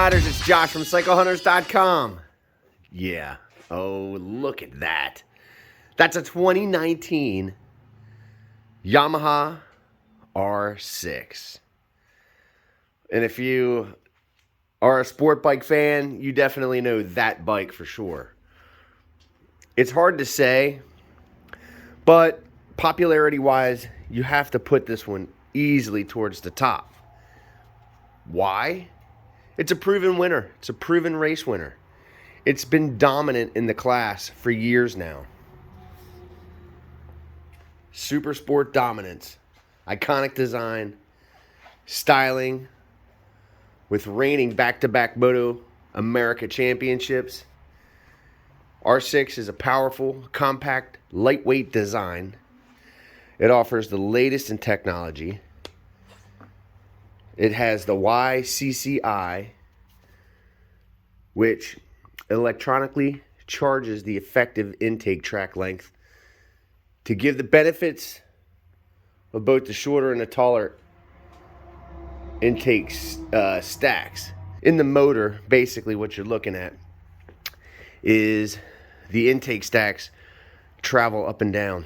Riders, it's Josh from CycleHunters.com. Yeah. Oh, look at that. That's a 2019 Yamaha R6. And if you are a sport bike fan, you definitely know that bike for sure. It's hard to say, but popularity-wise, you have to put this one easily towards the top. Why? It's a proven winner. It's a proven race winner. It's been dominant in the class for years now. Supersport dominance. Iconic design. Styling. With reigning back-to-back Moto America championships. R6 is a powerful, compact, lightweight design. It offers the latest in technology. It has the YCCI, which electronically charges the effective intake track length to give the benefits of both the shorter and the taller intake stacks. In the motor, basically what you're looking at is the intake stacks travel up and down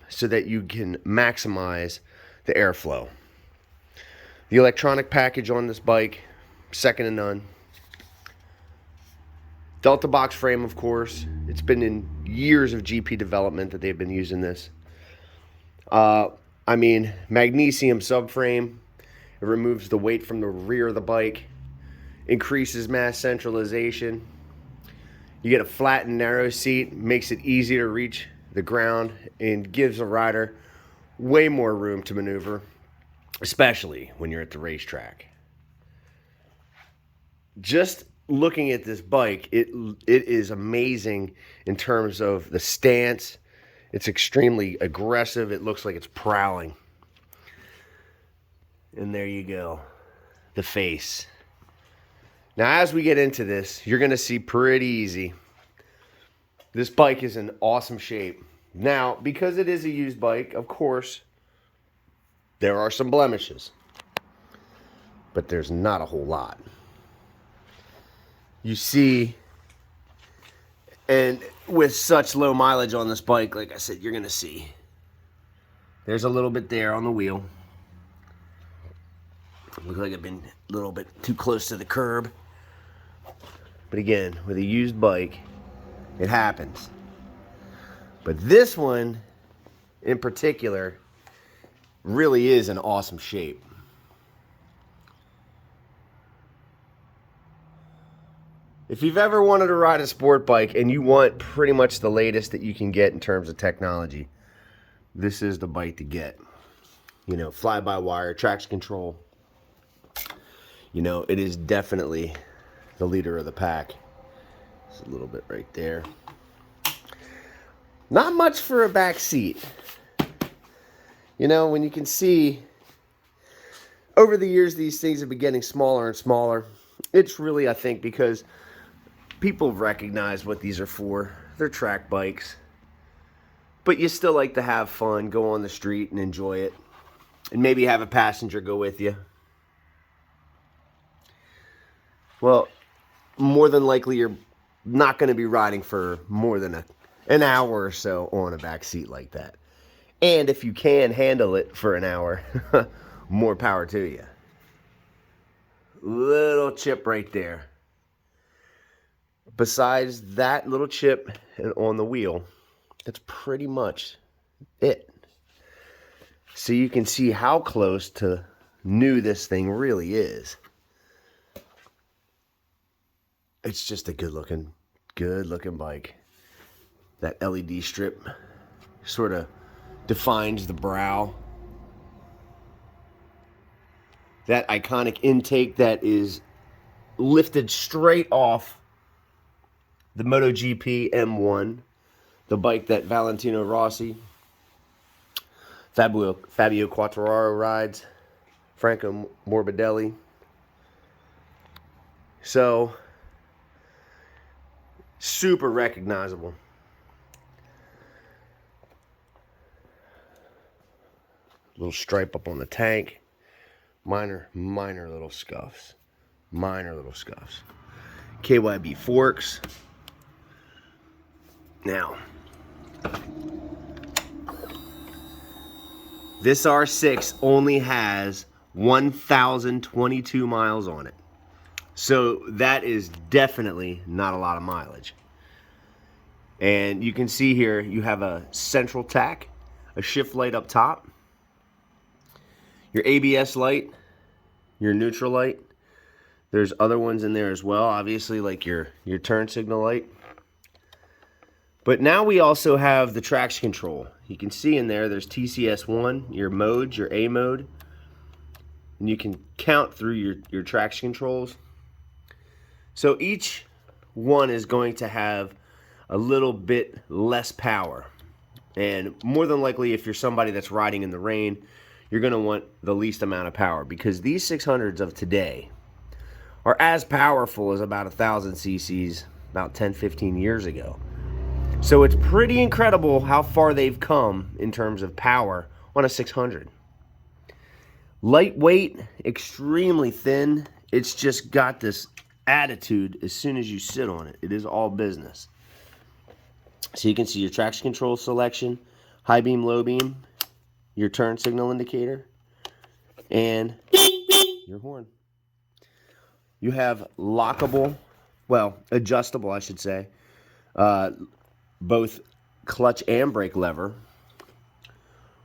so that you can maximize the airflow. The electronic package on this bike, second to none. Delta box frame, of course. It's been in years of GP development that they've been using this. Magnesium subframe. It removes the weight from the rear of the bike. Increases mass centralization. You get a flat and narrow seat. Makes it easy to reach the ground and gives a rider way more room to maneuver, especially when you're at the racetrack. Just looking at this bike, it is amazing in terms of the stance. It's extremely aggressive. It looks like it's prowling. And there you go, the face. Now, as we get into this, you're going to see pretty easy. This bike is in awesome shape. Now, because it is a used bike, of course, there are some blemishes. But there's not a whole lot. You see, and with such low mileage on this bike, like I said, you're going to see. There's a little bit there on the wheel. Looks like I've been a little bit too close to the curb. But again, with a used bike, it happens. But this one, in particular, really is in awesome shape. If you've ever wanted to ride a sport bike and you want pretty much the latest that you can get in terms of technology, this is the bike to get. You know, fly-by-wire, traction control. You know, it is definitely the leader of the pack. It's a little bit right there. Not much for a back seat. You know, when you can see, over the years, these things have been getting smaller and smaller. It's really, I think, because people recognize what these are for. They're track bikes. But you still like to have fun, go on the street and enjoy it. And maybe have a passenger go with you. Well, more than likely you're not going to be riding for more than an hour or so on a back seat like that. And if you can handle it for an hour, more power to you. Little chip right there. Besides that little chip on the wheel, that's pretty much it. So you can see how close to new this thing really is. It's just a good looking bike. That LED strip sort of defines the brow. That iconic intake that is lifted straight off the MotoGP M1, the bike that Valentino Rossi, Fabio Quartararo rides, Franco Morbidelli. So, super recognizable. Little stripe up on the tank. Minor little scuffs. Minor little scuffs. KYB forks. Now, this R6 only has 1,022 miles on it. So that is definitely not a lot of mileage. And you can see here you have a central tack, a shift light up top, your ABS light, your neutral light. There's other ones in there as well, obviously, like your turn signal light. But now we also have the traction control. You can see in there's TCS1, your modes, your A mode. And you can count through your traction controls. So each one is going to have a little bit less power. And more than likely, if you're somebody that's riding in the rain, you're going to want the least amount of power, because these 600s of today are as powerful as about 1,000 cc's about 10-15 years ago. So it's pretty incredible how far they've come in terms of power on a 600. Lightweight, extremely thin. It's just got this attitude as soon as you sit on it. It is all business. So you can see your traction control selection, high beam, low beam, your turn signal indicator, and your horn. You have lockable, well, adjustable, I should say, both clutch and brake lever.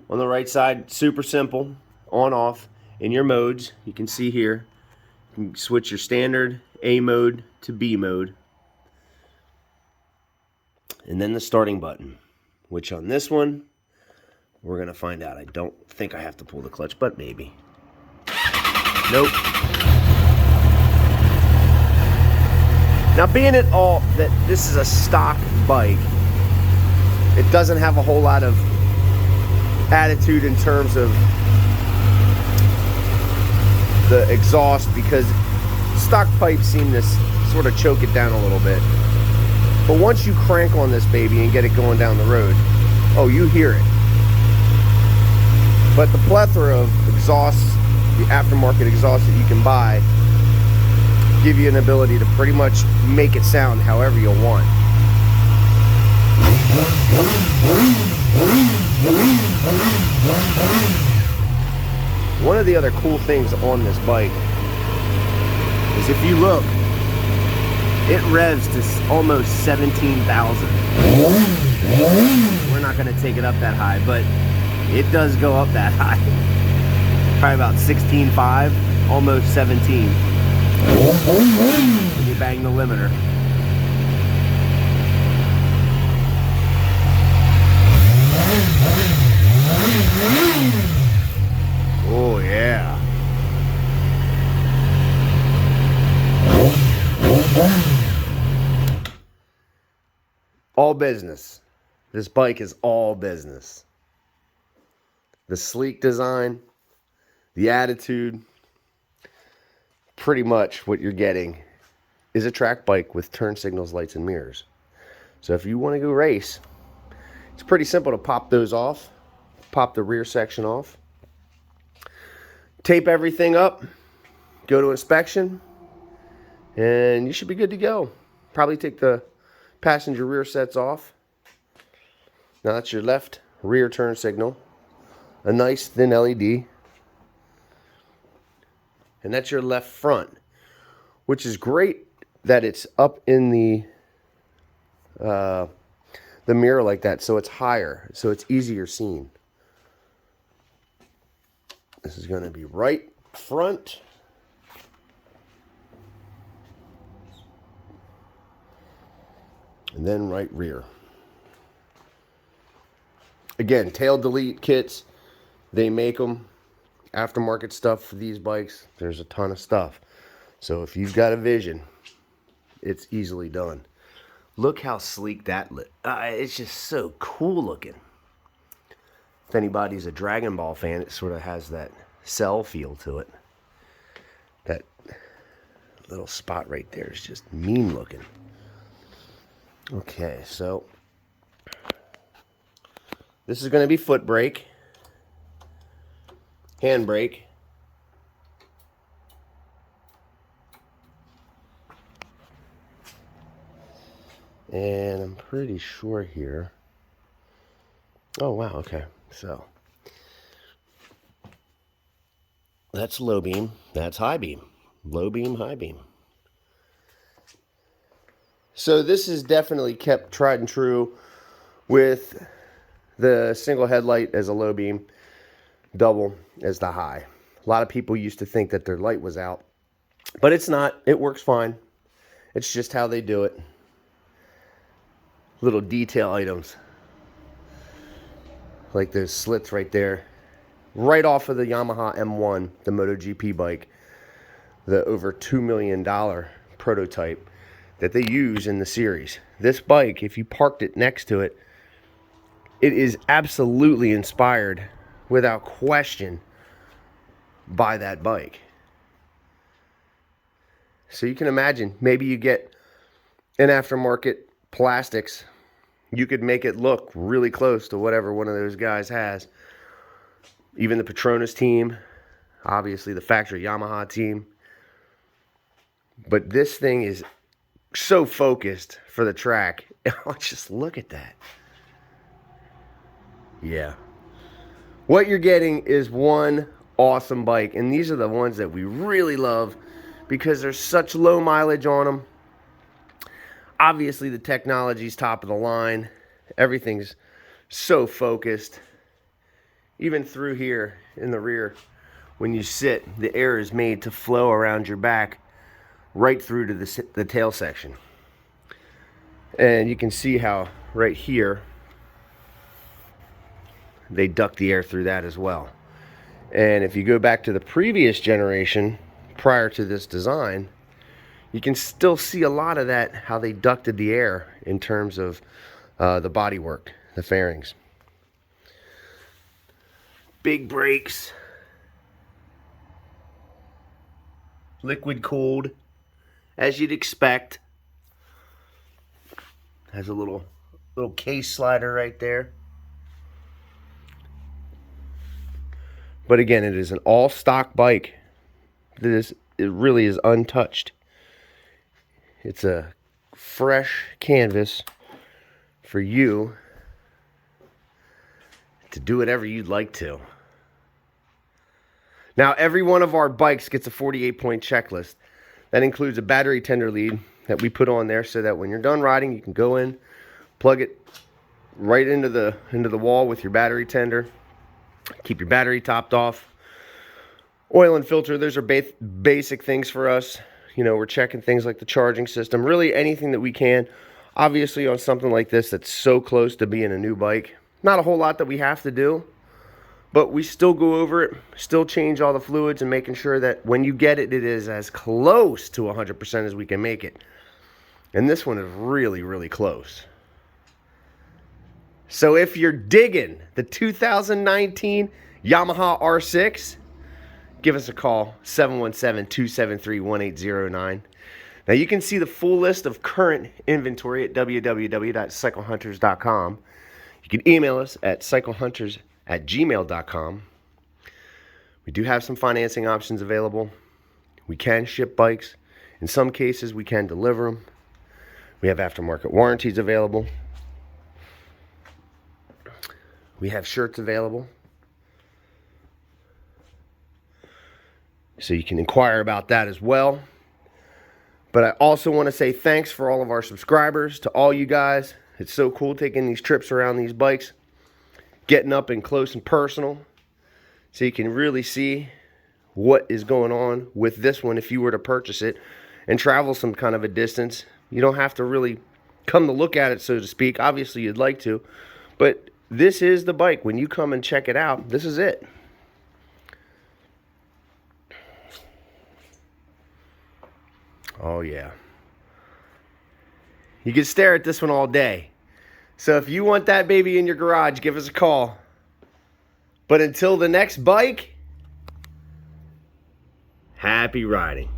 On the right side, super simple, on off. In your modes, you can see here, you can switch your standard A mode to B mode. And then the starting button, which on this one, we're going to find out. I don't think I have to pull the clutch, but maybe. Nope. Now, being it all that this is a stock bike, it doesn't have a whole lot of attitude in terms of the exhaust, because stock pipes seem to sort of choke it down a little bit. But once you crank on this baby and get it going down the road, oh, you hear it. But the plethora of exhausts, the aftermarket exhausts that you can buy, give you an ability to pretty much make it sound however you want. One of the other cool things on this bike is, if you look, it revs to almost 17,000. We're not going to take it up that high, but it does go up that high. Probably about 16.5, almost 17. When you bang the limiter. Oh yeah. All business. This bike is all business. The sleek design, the attitude, pretty much what you're getting is a track bike with turn signals, lights, and mirrors. So if you want to go race, it's pretty simple to pop those off, pop the rear section off, tape everything up, go to inspection, and you should be good to go. Probably take the passenger rear sets off. Now that's your left rear turn signal, a nice thin LED, and that's your left front, which is great that it's up in the mirror like that, so it's higher, so it's easier seen. This is going to be right front. And then right rear. Again, tail delete kits, they make them. Aftermarket stuff for these bikes, there's a ton of stuff. So if you've got a vision, it's easily done. Look how sleek that lit. It's just so cool looking. If anybody's a Dragon Ball fan, it sort of has that cell feel to it. That little spot right there is just mean looking. Okay, so this is going to be foot brake, hand brake, And I'm pretty sure here. Oh, wow, okay. So that's low beam, that's high beam. Low beam, high beam. So this is definitely kept tried and true with the single headlight as a low beam, double as the high. A lot of people used to think that their light was out, but it's not. It works fine. It's just how they do it. Little detail items, like those slits right there, right off of the Yamaha M1, the MotoGP bike, the over $2 million prototype that they use in the series. This bike, if you parked it next to it, it is absolutely inspired, without question, by that bike. So you can imagine, maybe you get an aftermarket plastics, you could make it look really close to whatever one of those guys has. Even the Petronas team, obviously the factory Yamaha team. But this thing is so focused for the track. Just look at that. Yeah. What you're getting is one awesome bike. And these are the ones that we really love because there's such low mileage on them. Obviously, the technology's top of the line. Everything's so focused. Even through here in the rear, when you sit, the air is made to flow around your back right through to the tail section. And you can see how right here, they duct the air through that as well. And if you go back to the previous generation, prior to this design, you can still see a lot of that, how they ducted the air in terms of the bodywork, the fairings. Big brakes. Liquid cooled, as you'd expect. Has a little case slider right there. But again, it is an all stock bike. It really is untouched. It's a fresh canvas for you to do whatever you'd like to. Now, every one of our bikes gets a 48-point checklist. That includes a battery tender lead that we put on there so that when you're done riding, you can go in, plug it right into the wall with your battery tender. Keep your battery topped off. Oil and filter, those are basic things for us. You know, we're checking things like the charging system, really anything that we can. Obviously, on something like this that's so close to being a new bike, not a whole lot that we have to do, but we still go over it, still change all the fluids and making sure that when you get it, it is as close to 100% as we can make it. And this one is really, really close. So if you're digging the 2019 Yamaha R6, give us a call, 717-273-1809. Now you can see the full list of current inventory at www.cyclehunters.com. You can email us at cyclehunters@gmail.com. We do have some financing options available. We can ship bikes. In some cases, we can deliver them. We have aftermarket warranties available. We have shirts available. So you can inquire about that as well. But I also want to say thanks for all of our subscribers, to all you guys. It's so cool taking these trips around these bikes, getting up and close and personal, so you can really see what is going on with this one if you were to purchase it and travel some kind of a distance. You don't have to really come to look at it, so to speak. Obviously, you'd like to, but this is the bike. When you come and check it out, this is it. Oh, yeah. You can stare at this one all day. So if you want that baby in your garage, give us a call. But until the next bike, happy riding.